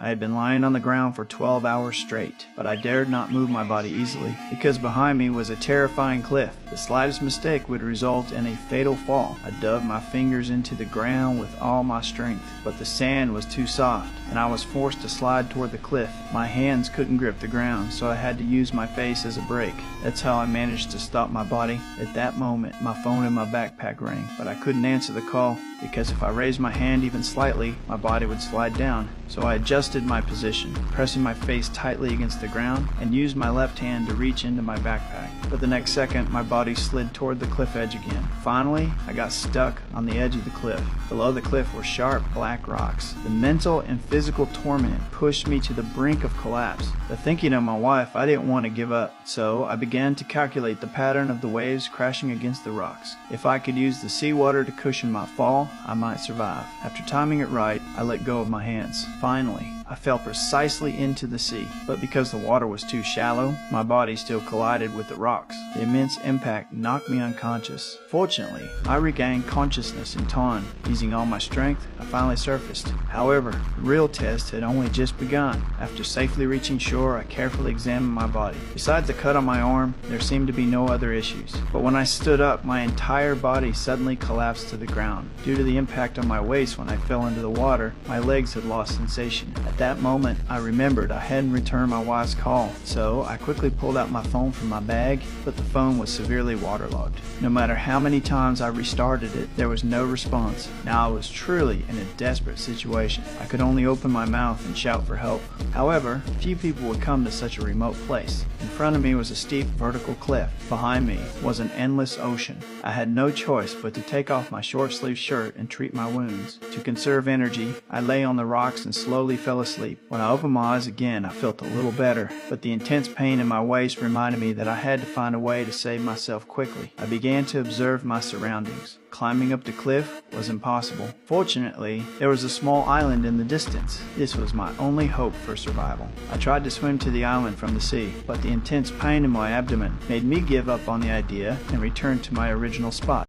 I had been lying on the ground for 12 hours straight, but I dared not move my body easily, because behind me was a terrifying cliff. The slightest mistake would result in a fatal fall. I dug my fingers into the ground with all my strength, but the sand was too soft, and I was forced to slide toward the cliff. My hands couldn't grip the ground, so I had to use my face as a brake. That's how I managed to stop my body. At that moment, my phone in my backpack rang, but I couldn't answer the call, because if I raised my hand even slightly, my body would slide down. So I adjusted my position, pressing my face tightly against the ground, and used my left hand to reach into my backpack. But the next second, my body slid toward the cliff edge again. Finally, I got stuck on the edge of the cliff. Below the cliff were sharp black rocks. The mental and physical torment pushed me to the brink of collapse. But thinking of my wife, I didn't want to give up. So I began to calculate the pattern of the waves crashing against the rocks. If I could use the seawater to cushion my fall, I might survive. After timing it right, I let go of my hands. Finally, I fell precisely into the sea, but because the water was too shallow, my body still collided with the rocks. The immense impact knocked me unconscious. Fortunately, I regained consciousness in time. Using all my strength, I finally surfaced. However, the real test had only just begun. After safely reaching shore, I carefully examined my body. Besides the cut on my arm, there seemed to be no other issues. But when I stood up, my entire body suddenly collapsed to the ground. Due to the impact on my waist when I fell into the water, my legs had lost sensation. At that moment, I remembered I hadn't returned my wife's call, so I quickly pulled out my phone from my bag, but the phone was severely waterlogged. No matter how many times I restarted it, there was no response. Now I was truly in a desperate situation. I could only open my mouth and shout for help. However, few people would come to such a remote place. In front of me was a steep vertical cliff. Behind me was an endless ocean. I had no choice but to take off my short-sleeved shirt and treat my wounds. To conserve energy, I lay on the rocks and slowly fell asleep. When I opened my eyes again, I felt a little better, but the intense pain in my waist reminded me that I had to find a way to save myself quickly. I began to observe my surroundings. Climbing up the cliff was impossible. Fortunately, there was a small island in the distance. This was my only hope for survival. I tried to swim to the island from the sea, but the intense pain in my abdomen made me give up on the idea and return to my original spot.